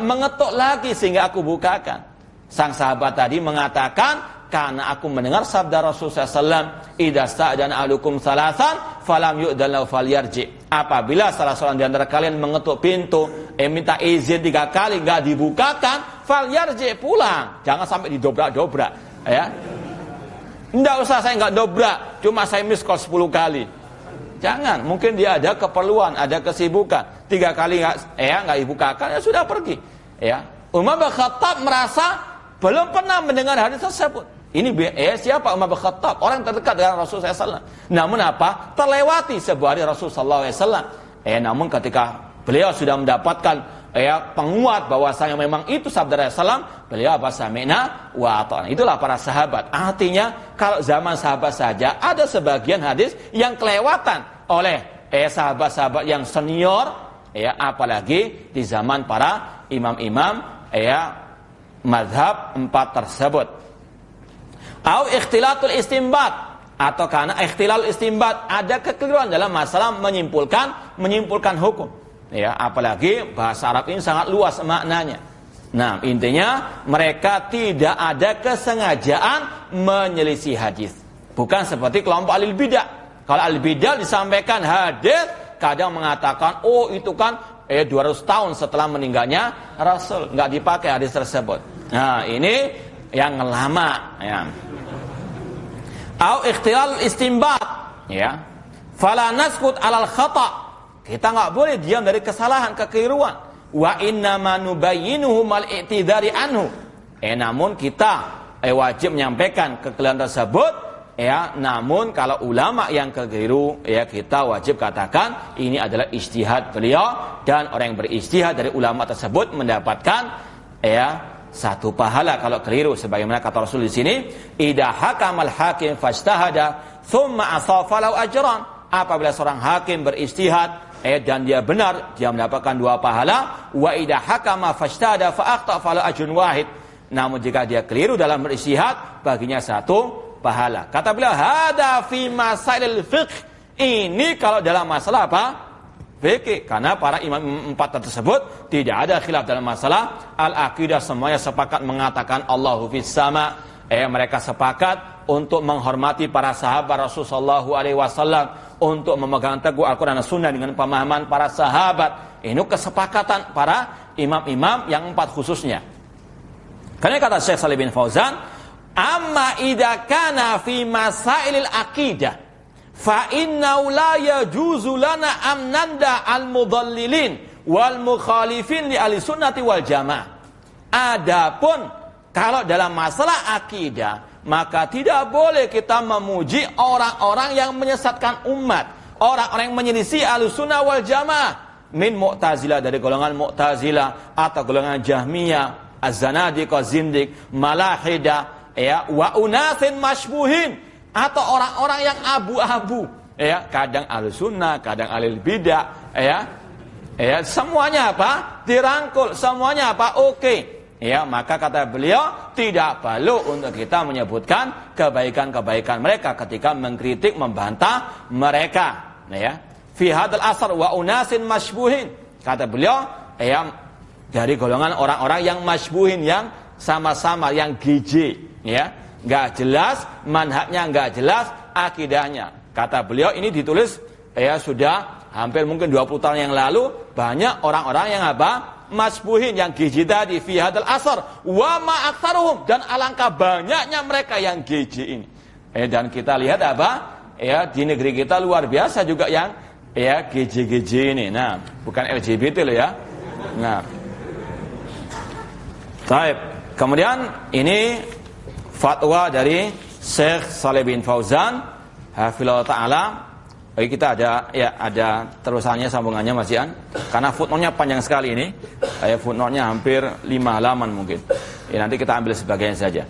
mengetuk lagi sehingga aku bukakan? Sang sahabat tadi mengatakan, karena aku mendengar sabda Rasulullah SAW, idza sta'dana ahadukum salasan falam yu'dan lahu falyarji. Apabila salah seorang di antara kalian mengetuk pintu, minta izin 3 kali enggak dibukakan, falyarji, pulang. Jangan sampai didobrak-dobrak, Enggak usah, saya enggak dobrak, cuma saya miss call 10 kali. Jangan, mungkin dia ada keperluan, ada kesibukan. 3 kali enggak dibukakan, ya sudah pergi. Umar bin Khattab merasa belum pernah mendengar hadis tersebut. Ini siapa Umar bin Khattab? Orang terdekat dengan Rasulullah SAW. Namun apa? Terlewati sebuah hadis Rasulullah SAW. Namun ketika beliau sudah mendapatkan penguat bahwasanya memang itu sabda Rasulullah, beliau apa? Sami'na wa ata'na. Itulah para sahabat. Artinya kalau zaman sahabat saja ada sebagian hadis yang kelewatan oleh sahabat-sahabat yang senior, apalagi di zaman para imam-imam mazhab 4 tersebut. Au ikhtilatul istinbat, atau karena ikhtilal istinbat ada kekeliruan dalam masalah menyimpulkan hukum. Apalagi bahasa Arab ini sangat luas maknanya. Nah, intinya mereka tidak ada kesengajaan menyelisih hadis. Bukan seperti kelompok alil bidah. Kalau alil bidah disampaikan hadis, kadang mengatakan, oh itu kan 200 tahun setelah meninggalnya Rasul, nggak dipakai hadis tersebut. Nah, ini yang lama, Au ikhtilal istinbat, fala naskut alal khata. Kita nggak boleh diam dari kesalahan, kekeliruan. Wa inna ma nubayyinuhu mal i'tidari anhu. Namun kita wajib menyampaikan kekeliruan tersebut. Namun kalau ulama yang keliru, kita wajib katakan ini adalah ijtihad beliau, dan orang yang berijtihad dari ulama tersebut mendapatkan 1 pahala kalau keliru, sebagaimana kata Rasul di sini, idza hakamal hakim fajtahada thumma asafa lahu ajran. Apabila seorang hakim berijtihad dan dia benar, dia mendapatkan 2 pahala. Wa idza hakama fajtahada fa akhta falahu ajrun wahid. Namun jika dia keliru dalam berijtihad, baginya 1 pahala. Kata beliau, hada fi masailil fiqh. Ini kalau dalam masalah apa? Fikih. Karena para imam 4 tersebut tidak ada khilaf dalam masalah al-aqidah, semuanya sepakat mengatakan Allahu fis sama. Mereka sepakat untuk menghormati para sahabat Rasulullah SAW, untuk memegang teguh Al-Quran dan Sunnah dengan pemahaman para sahabat. Ini kesepakatan para imam-imam yang 4 khususnya. Karena kata Syekh Shalih bin Fauzan, amma idza kana fi masailil aqidah fa innahu la yajuzu lana amnanda al-mudallilin wal mukhalifin li ahli sunnati wal jamaah. Adapun kalau dalam masalah akidah, maka tidak boleh kita memuji orang-orang yang menyesatkan umat, orang-orang yang menyelisih ahli sunnah wal jamaah, min Mu'tazilah, dari golongan Mu'tazilah, atau golongan Jahmiyah, Az-Zanadiqah, Zindiq, Malahidah, wa unasin mashbuhin, atau orang-orang yang abu-abu, ya, kadang ahli sunnah, kadang ahli bidah, ya, semuanya apa? Dirangkul, semuanya apa? Oke. Ya, maka kata beliau tidak perlu untuk kita menyebutkan kebaikan-kebaikan mereka ketika mengkritik, membantah mereka. Ya, fi hadzal asr wa unasin masybuhin. Kata beliau, ya, dari golongan orang-orang yang masybuhin, yang sama-sama, yang gizi, ya, nggak jelas manhajnya, nggak jelas akidahnya. Kata beliau ini ditulis ya sudah hampir mungkin 20 tahun yang lalu. Banyak orang-orang yang apa? Masbuhin, yang gizi tadi, fi hadzal asr wa ma aktsaruhum, dan alangkah banyaknya mereka yang gizi ini. Dan kita lihat apa? Ya, di negeri kita luar biasa juga yang ya gizi-gizi ini. Nah, bukan LGBT loh ya. Nah. Baik. Kemudian ini fatwa dari Syekh Shalih bin Fauzan hafizallahu taala. Kita ada terusannya, sambungannya Mas Ian. Karena footnote-nya panjang sekali ini. Footnote-nya hampir 5 halaman mungkin. Nanti kita ambil sebagian saja.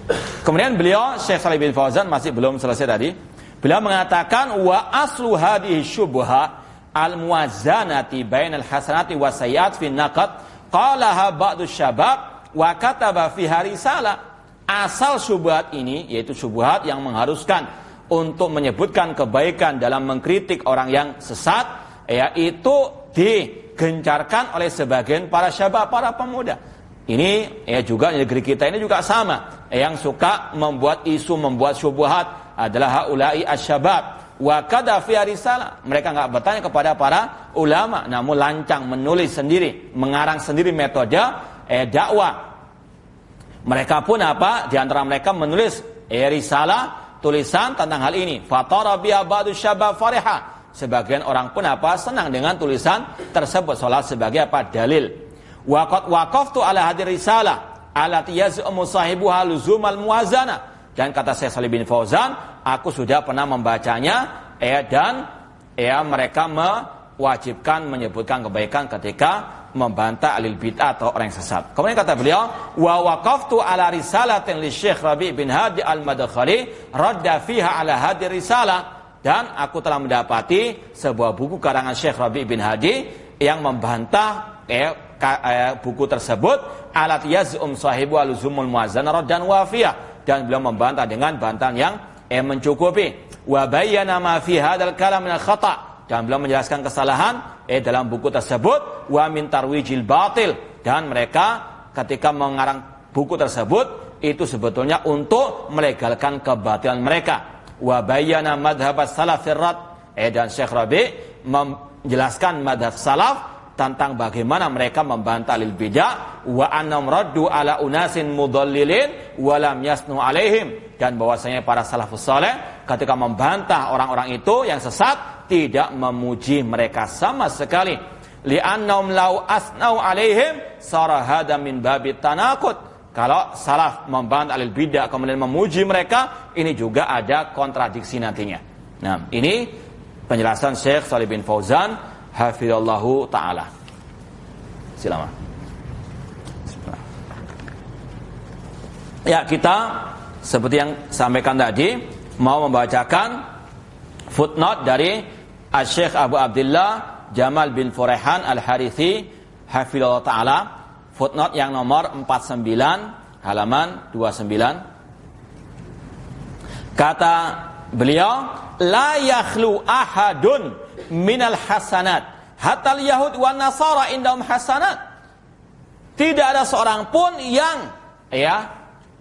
Kemudian beliau Syekh Shalih bin Fauzan masih belum selesai tadi. Beliau mengatakan wa aslu hadhihi syubha al-muwazzanati bainal hasanati was sayyi'at fi naqd qalaha ba'du syabab wa kataba fiha risalah. Asal syubhat ini yaitu syubhat yang mengharuskan untuk menyebutkan kebaikan dalam mengkritik orang yang sesat, itu digencarkan oleh sebagian para syabab, para pemuda. Ini juga negeri kita ini juga sama, yang suka membuat isu, membuat syubhat adalah haula'i asyabab wa kada fi risalah. Mereka enggak bertanya kepada para ulama, namun lancang menulis sendiri, mengarang sendiri metode dakwah. Mereka pun apa? Di antara mereka menulis risalah, tulisan tentang hal ini. Fatara biha ba'du syabab fariha. Sebagian orang pun apa? Senang dengan tulisan tersebut, salat sebagai apa? Dalil. Wa qad waqaftu ala hadhihi risalah allati yaz'umu sahibuha luzumal muwazana. Dan kata Syekh Shalih bin Fauzan, aku sudah pernah membacanya dan mereka mewajibkan menyebutkan kebaikan ketika membantah alil bid'ah atau orang yang sesat. Kemudian kata beliau, wa waqaftu ala risalatin li Syekh Rabi' bin Hadi al-Madkhali radda fiha ala hadi risalah, dan aku telah mendapati sebuah buku karangan Syekh Rabi' bin Hadi yang membantah buku tersebut alat yaz'um sahibu al-zumul muazzana raddan wafiyah, dan beliau membantah dengan bantahan yang mencukupi. Wa bayyana ma fi hadzal kalam min al-khata', dan beliau menjelaskan kesalahan dalam buku tersebut, wa min tarwijil batil, dan mereka ketika mengarang buku tersebut itu sebetulnya untuk melegalkan kebatilan mereka. Wa bayyana madhhab as-salaf firrat, dan Syekh Rabi' menjelaskan madhab salaf tentang bagaimana mereka membantah lil bidah, wa annam raddu ala unasin mudallilin wa lam yasnu alaihim, dan bahwasanya para salafus saleh ketika membantah orang-orang itu yang sesat tidak memuji mereka sama sekali. Li'annahum law asnau alaihim sarahada min babit tanaqud. Kalau salaf membantah alil bidah kemudian memuji mereka, ini juga ada kontradiksi nantinya. Nah, ini penjelasan Syekh Shalih bin Fauzan hafizallahu taala. Silakan. Ya, kita seperti yang sampaikan tadi mau membacakan footnote dari Syekh Abu Abdullah Jamal bin Furehan Al-Harithi hafizallahu taala, footnote yang nomor 49 halaman 29. Kata beliau, la yakhlu ahadun minal hasanat hatta al-yahud wan nasara indahum hasanat. Tidak ada seorang pun yang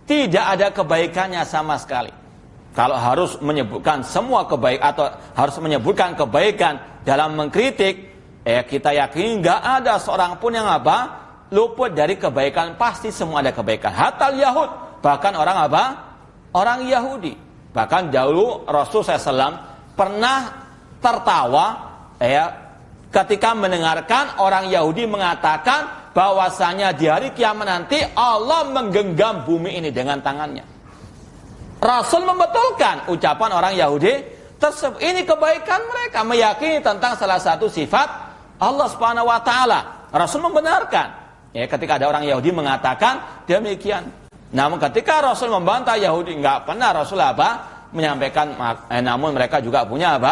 tidak ada kebaikannya sama sekali. Kalau harus menyebutkan semua kebaikan atau harus menyebutkan kebaikan dalam mengkritik, kita yakini nggak ada seorang pun yang luput dari kebaikan. Pasti semua ada kebaikan. Hatal Yahud, bahkan orang orang Yahudi. Bahkan dahulu Rasul SAW pernah tertawa ketika mendengarkan orang Yahudi mengatakan bahwasanya di hari kiamat nanti Allah menggenggam bumi ini dengan tangannya. Rasul membetulkan ucapan orang Yahudi tersebut. Ini kebaikan mereka, meyakini tentang salah satu sifat Allah Subhanahu wa taala. Rasul membenarkan. Ketika ada orang Yahudi mengatakan demikian. Namun ketika Rasul membantah Yahudi, enggak pernah Rasul menyampaikan, namun mereka juga punya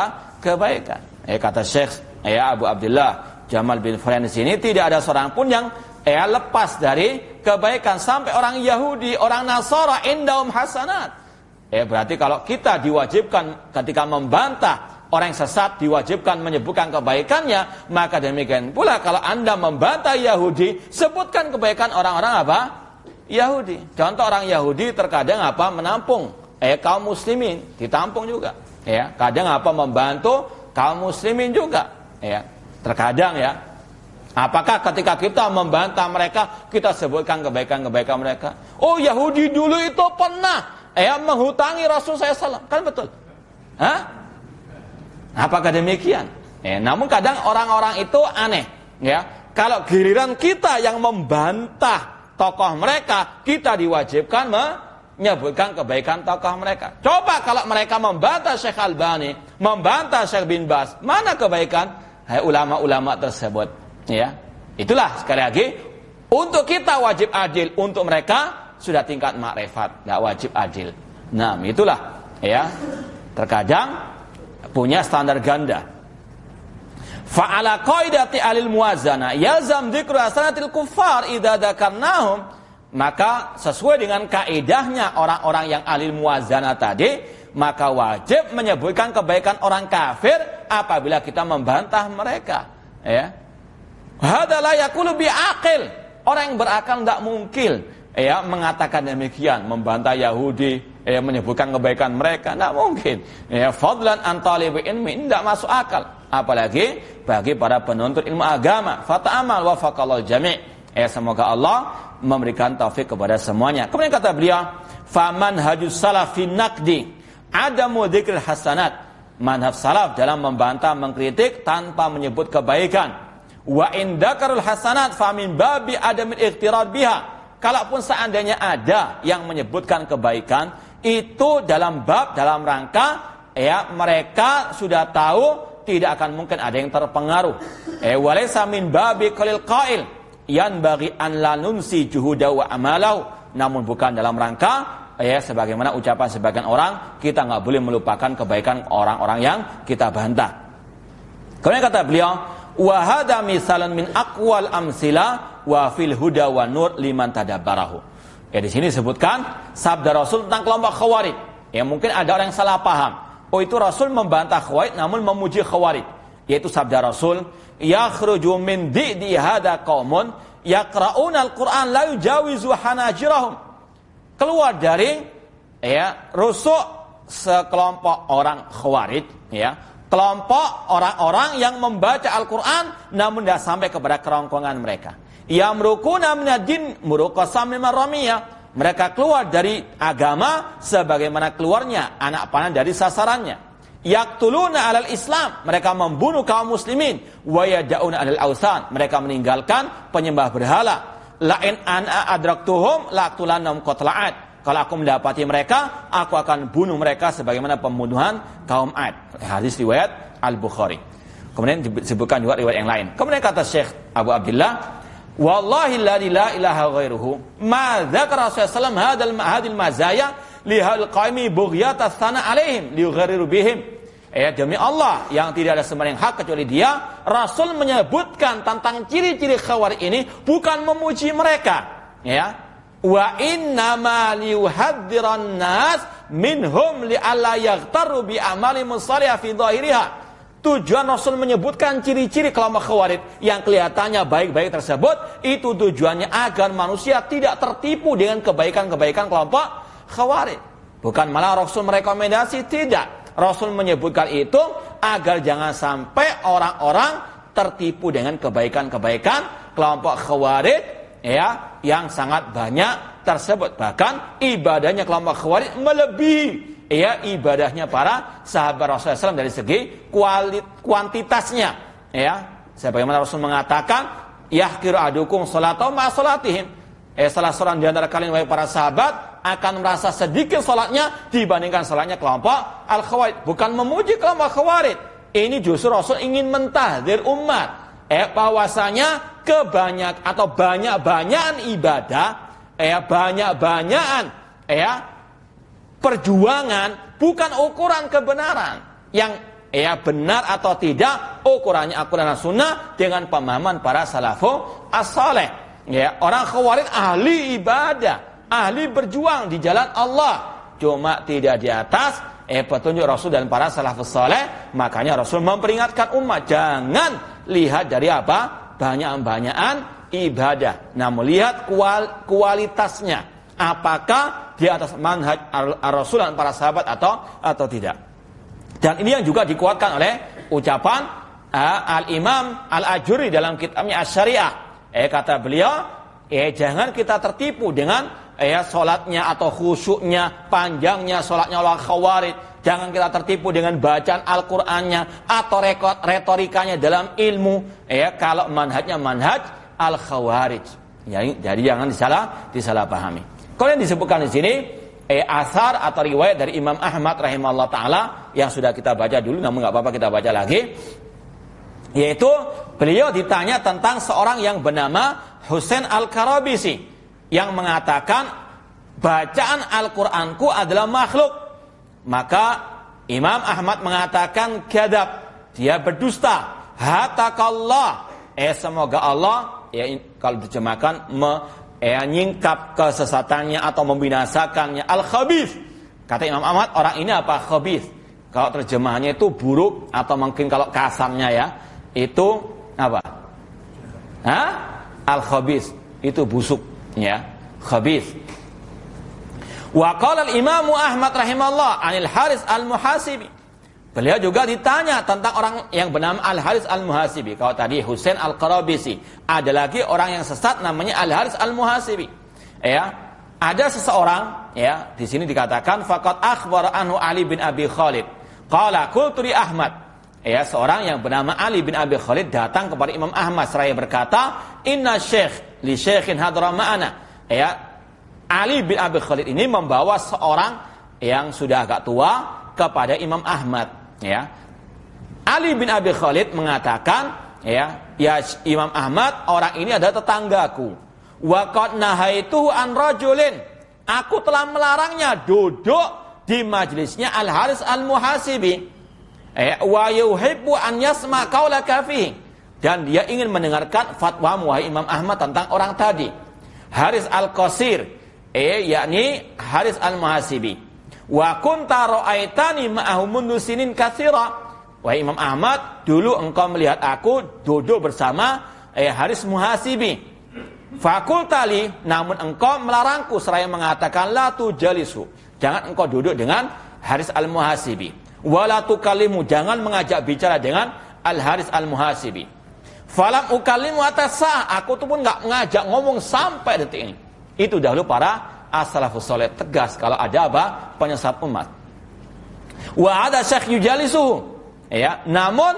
kebaikan. Kata Syekh Abu Abdullah Jamal bin Farian di sini, tidak ada seorang pun yang lepas dari kebaikan sampai orang Yahudi, orang Nasara indahum hasanat. Berarti kalau kita diwajibkan ketika membantah orang yang sesat, diwajibkan menyebutkan kebaikannya, maka demikian pula kalau Anda membantah Yahudi, sebutkan kebaikan orang-orang apa? Yahudi. Contoh orang Yahudi terkadang menampung kaum muslimin, ditampung juga. Kadang membantu kaum muslimin juga. Terkadang apakah ketika kita membantah mereka, kita sebutkan kebaikan-kebaikan mereka? Oh, Yahudi dulu itu pernah menghutangi Rasul SAW. Kan betul? Apakah demikian? Namun kadang orang-orang itu aneh. Kalau giliran kita yang membantah tokoh mereka, kita diwajibkan menyebutkan kebaikan tokoh mereka. Coba kalau mereka membantah Syekh Albani, membantah Syekh bin Baz, mana kebaikan ulama-ulama tersebut? Itulah sekali lagi, untuk kita wajib adil, untuk mereka sudah tingkat makrifat, tidak wajib adil. Nah, itulah terkadang punya standar ganda. Fa'ala qaidati alil muwazana yalzam dzikru hasanatil kuffar idza dzakarnahum, maka sesuai dengan kaidahnya orang-orang yang alil muwazana tadi, maka wajib menyebutkan kebaikan orang kafir apabila kita membantah mereka. Hadza la yaqulu bi aqil. Orang yang berakal tidak mungkin mengatakan demikian, membantah Yahudi, menyebutkan kebaikan mereka, tidak mungkin. Fadlan an talibi ilmi, tidak masuk akal. Apalagi bagi para penuntut ilmu agama. Fata'amal wa faqallahu jami'. Semoga Allah memberikan taufik kepada semuanya. Kemudian kata beliau, faman hajus salaf fi naqdi adamu dzikril hasanat. Manhaj salaf dalam membantah, mengkritik tanpa menyebut kebaikan. Wa in dzakarul hasanat fa min babi adamil ightirad biha. Kalaupun seandainya ada yang menyebutkan kebaikan, itu dalam rangka mereka sudah tahu, tidak akan mungkin ada yang terpengaruh. Walaysa min babi qalil qail yanbaghi an la nunsi juhuda wa amalahu. Namun bukan dalam rangka sebagaimana ucapan sebagian orang, kita enggak boleh melupakan kebaikan orang-orang yang kita bantah. Kemudian kata beliau, wa hadza misalan min aqwal amsila wa fil huda wa nur liman tadabbarahu. Di sini disebutkan sabda Rasul tentang kelompok Khawarij. Mungkin ada orang yang salah paham. Oh, itu Rasul membantah Khawarij namun memuji Khawarij. Yaitu sabda Rasul, yakhruju min di'di hadza qaumun yaqra'una al-Qur'an la yujawizu hanajirahum. Keluar dari rusuk sekelompok orang Khawarij, kelompok orang-orang yang membaca Al-Qur'an namun tidak sampai kepada kerongkongan mereka. Yamrukuna minad-din muruqasam mimar ramiyah. Mereka keluar dari agama sebagaimana keluarnya anak panah dari sasarannya. Yaqtuluna 'alal Islam, mereka membunuh kaum muslimin. Wa yad'una 'alal awthan, mereka meninggalkan penyembah berhala. La in ana adraktuhum laqtulannahum qatla'at. Kalau aku mendapati mereka, aku akan bunuh mereka sebagaimana pembunuhan kaum Ad. Hadis riwayat Al-Bukhari. Kemudian disebutkan juga riwayat yang lain. Kemudian kata Syekh Abu Abdullah, wallahi la ilaha ghairuhu ma dzakara Rasulullah hadil mazaya lihal qaimi bughyata tsana alaihim liughariru bihim. Demi Allah yang tidak ada sembahyang hak kecuali Dia, Rasul menyebutkan tentang ciri-ciri Khawarij ini bukan memuji mereka, wa innama liyuhadziran nas minhum li alla yaghtaru bi amali musallih fi dhahiriha. Tujuan Rasul menyebutkan ciri-ciri kelompok Khawarij yang kelihatannya baik-baik tersebut, itu tujuannya agar manusia tidak tertipu dengan kebaikan-kebaikan kelompok Khawarij. Bukan malah Rasul merekomendasi, tidak. Rasul menyebutkan itu agar jangan sampai orang-orang tertipu dengan kebaikan-kebaikan kelompok Khawarij yang sangat banyak tersebut. Bahkan ibadahnya kelompok Khawarij melebihi ibadahnya para sahabat Rasulullah SAW dari segi kuantitasnya. Sebagaimana Rasul mengatakan, yahqiru ahadukum salatahu ma salatihim. Salah seorang di antara kalian wahai para sahabat akan merasa sedikit salatnya dibandingkan salatnya kelompok Al-Khawarij. Bukan memuji kelompok Khawarij. Ini justru Rasul ingin mentahdzir umat. Bahwasanya banyak-banyakan ibadah, banyak-banyakan perjuangan bukan ukuran kebenaran. Yang benar atau tidak, ukurannya Al-Quran dan Sunnah dengan pemahaman para salafus as-saleh. Orang Khawarij ahli ibadah, ahli berjuang di jalan Allah, cuma tidak di atas petunjuk Rasul dan para salafus saleh. Makanya Rasul memperingatkan umat jangan lihat dari banyak-banyakan ibadah, namun lihat kualitasnya, apakah di atas manhaj Rasul dan para sahabat atau tidak. Dan ini yang juga dikuatkan oleh ucapan Al-Imam Al-Ajuri dalam kitabnya Asy-Syariah. Kata beliau, jangan kita tertipu dengan sholatnya atau khusyuknya, panjangnya sholatnya orang Khawarij. Jangan kita tertipu dengan bacaan Al-Qur'annya atau retorikanya dalam ilmu. Kalau manhajnya manhaj Al-Khawarij. Jadi jangan disalahpahami. Kemudian disebutkan di sini asar atau riwayat dari Imam Ahmad rahimahullah taala yang sudah kita baca dulu, namun nggak apa-apa kita baca lagi. Yaitu beliau ditanya tentang seorang yang bernama Husain Al-Karabisi yang mengatakan bacaan Al-Qur'anku adalah makhluk. Maka Imam Ahmad mengatakan kadzab, dia berdusta. Hatakallah, semoga Allah, kalau diterjemahkan nyingkap kesesatannya atau membinasakannya. Al-khabith, kata Imam Ahmad, orang ini apa? Khabith. Kalau terjemahannya itu buruk, atau mungkin kalau kasarnya itu apa? Al-khabith, itu busuk, khabith. Wa qala al-Imam Ahmad rahimahullah anil Haris al-Muhasibi. Beliau juga ditanya tentang orang yang bernama Al-Haris al-Muhasibi. Kalau tadi Husain Al-Qarabisi, ada lagi orang yang sesat namanya Al-Haris al-Muhasibi. Ada seseorang, di sini dikatakan faqad akhbara anhu Ali bin Abi Khalid. Qala qultu li Ahmad. Seorang yang bernama Ali bin Abi Khalid datang kepada Imam Ahmad seraya berkata, "Inna syekh li syekhin hadra ma'ana." Ali bin Abi Khalid ini membawa seorang yang sudah agak tua kepada Imam Ahmad. Ali bin Abi Khalid mengatakan, ya Imam Ahmad, orang ini adalah tetanggaku. Wa qad nahaituhu an rajulin. Aku telah melarangnya duduk di majelisnya Al-Haris Al-Muhasibi. Wa yuhibbu an yasma qaulaka fihi. Dan dia ingin mendengarkan fatwa wahai Imam Ahmad tentang orang tadi. Haris Al-Qasir, yakni Haris Al-Muhasibi. Wa kunta ra'aitani ma'ahu mundu sinin katsira. Wahai Imam Ahmad, dulu engkau melihat aku duduk bersama Haris Muhasibi. Fakultali, namun engkau melarangku seraya mengatakan la tujalisu. Jangan engkau duduk dengan Haris Al-Muhasibi. Wala tukallimu, jangan mengajak bicara dengan Al-Haris Al-Muhasibi. Falam ukallimu atasa, aku tuh pun enggak mengajak ngomong sampai detik ini. Itu dahulu para as-salafus saleh tegas kalau ada penyesat umat. Wa ada syekh yujalisu. Namun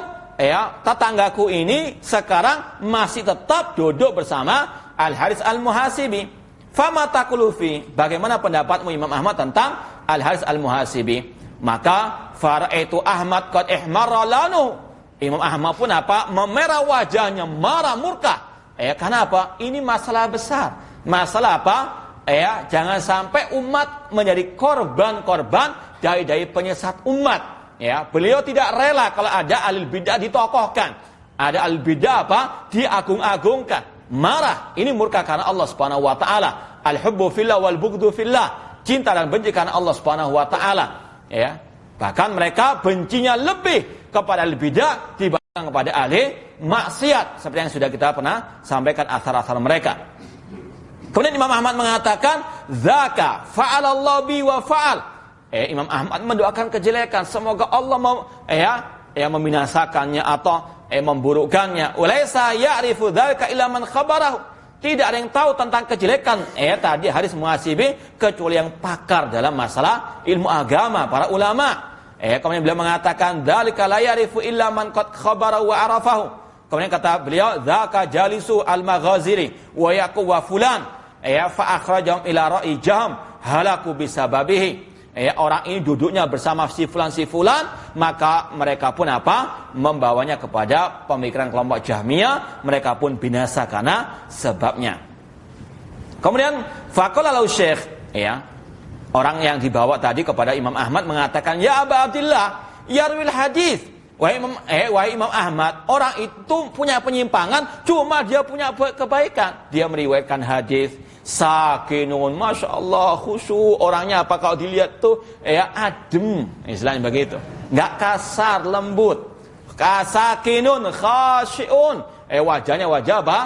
tetanggaku ini sekarang masih tetap duduk bersama Al-Haris Al-Muhasibi. Fama taqulu fi? Bagaimana pendapatmu Imam Ahmad tentang Al-Haris Al-Muhasibi? Maka faraitu Ahmad qad ihmarra lanu. Imam Ahmad pun memerah wajahnya, marah murka. Karena apa? Ini masalah besar. Masalah apa? Jangan sampai umat menjadi korban-korban dari penyesat umat. Beliau tidak rela kalau ada ahli bidah ditokohkan. Ada ahli bidah diagung-agungkan. Marah. Ini murka karena Allah Subhanahu wa taala. Al-hubbu fillah wal bughdu fillah. Cinta dan benci karena Allah Subhanahu wa taala. Bahkan mereka bencinya lebih kepada ahli bidah dibanding kepada ahli maksiat, seperti yang sudah kita pernah sampaikan asar-asar mereka. Kemudian Imam Ahmad mengatakan, "Zaka fa'alallahu bi wa fa'al." Imam Ahmad mendoakan kejelekan, semoga Allah membinasakannya atau memburukkannya. Ulaisa ya'rifu dzalika illa man khabarahu. Tidak ada yang tahu tentang kejelekan tadi Haris Muhasibi kecuali yang pakar dalam masalah ilmu agama, para ulama. Kemudian beliau mengatakan, "Dzalika la ya'rifu illa man qad khabara wa arafahu." Kemudian kata beliau, "Dzaka jalisu al-Maghaziri wa yaqu wa fulan." Fa akhrajahum ila ra'i jaham halaku bisababihi. Orang ini duduknya bersama si fulan, maka mereka pun membawanya kepada pemikiran kelompok Jahmiyah, mereka pun binasa karena sebabnya. Kemudian faqala lahu syekh, orang yang dibawa tadi kepada Imam Ahmad mengatakan, "Ya Aba Abdillah, yarwil hadis Wahai Imam Ahmad, orang itu punya penyimpangan, cuma dia punya kebaikan. Dia meriwayatkan hadis sakinun, masya Allah, khusyuk orangnya, apa kalau dilihat tuh adem, istilahnya begitu, nggak kasar, lembut. Sakinun khasyiun, wajahnya wajah apa?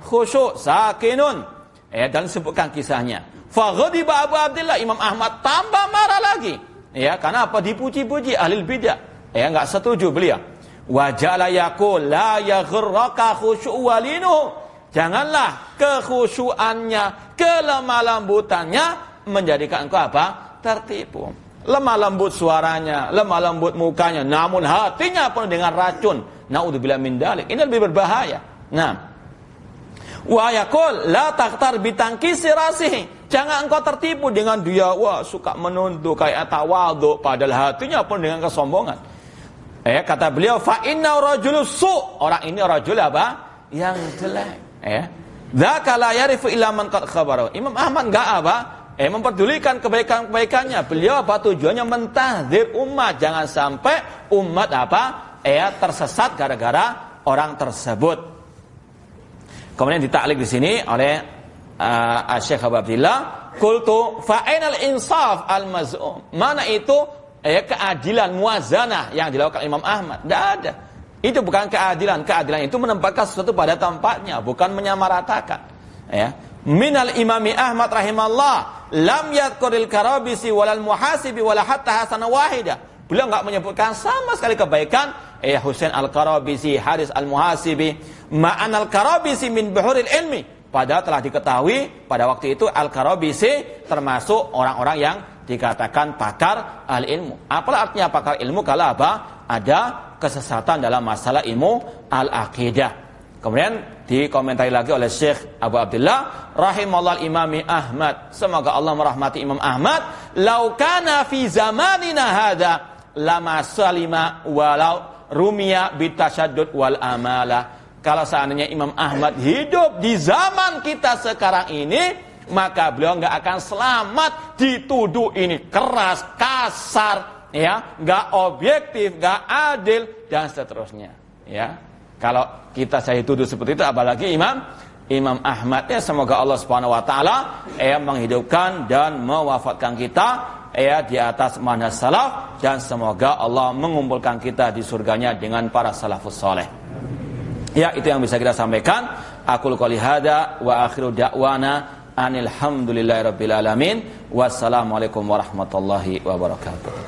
Khusyuk, sakinun. Dan sebutkan kisahnya. Faghadiba Abu Abdillah, Imam Ahmad tambah marah lagi. Karena apa? Dipuji-puji ahli bidah. Enggak setuju beliau. Wa ja'ala yaqul la yaghurraka khusyu'u walinu. Janganlah kekhusyuannya, kelemah lembutannya menjadikan engkau apa? Tertipu. Lemah lembut suaranya, lemah lembut mukanya, namun hatinya penuh dengan racun. Naudzubillah min dzalik. Ini lebih berbahaya. Nah, wa yaqul la taqtar bitankisi rasihi. Jangan engkau tertipu dengan dia suka menunduk kayak tawadhu, padahal hatinya penuh dengan kesombongan. Kata beliau, fa inna rajulus su', orang ini rajul apa? Yang jelek. Dzaka la yarifu illa man qad khabara. Imam Ahmad enggak apa? Memperdulikan kebaikan-kebaikannya. Beliau apa tujuannya? Mentahdzir umat, jangan sampai umat apa? Tersesat gara-gara orang tersebut. Kemudian ditaklik di sini oleh Syekh Abu Abdillah, qultu fa ainal insaf al-maz'um. Mana itu keadilan muwazanah yang dilakukan Imam Ahmad? Tidak ada. Itu bukan keadilan. Keadilan itu menempatkan sesuatu pada tempatnya, bukan menyamaratakan. Minal Imami Ahmad rahimallah lam yadhkuril karabisi walal muhasibi wala hatta hasana wahida. Beliau enggak menyebutkan sama sekali kebaikan Husain al-Karabisi, Haris al-Muhasibi, ma'an al-Karabisi min buhuril ilmi. Padahal telah diketahui pada waktu itu al-Karabisi termasuk orang-orang yang dikatakan pakar al-ilmu. Apalah artinya pakar ilmu kalau apa? Ada kesesatan dalam masalah ilmu al-aqidah. Kemudian dikomentari lagi oleh Syekh Abu Abdillah rahimallahu imami Ahmad, semoga Allah merahmati Imam Ahmad, lau kana fi zamanina hadza lama salima walau rumiya bitasyaddud wal amala. Kalau seandainya Imam Ahmad hidup di zaman kita sekarang ini, maka beliau enggak akan selamat dituduh ini keras, kasar, enggak objektif, enggak adil dan seterusnya, Kalau saya tuduh seperti itu, apalagi Imam Ahmad. Semoga Allah Subhanahu wa taala menghidupkan dan mewafatkan kita di atas manhaj salaf, dan semoga Allah mengumpulkan kita di surganya dengan para salafus saleh. Itu yang bisa kita sampaikan. Aqulu qouli hadza wa akhiru da'wana anil hamdulillahirabbil alamin. Wassalamualaikum warahmatullahi wabarakatuh.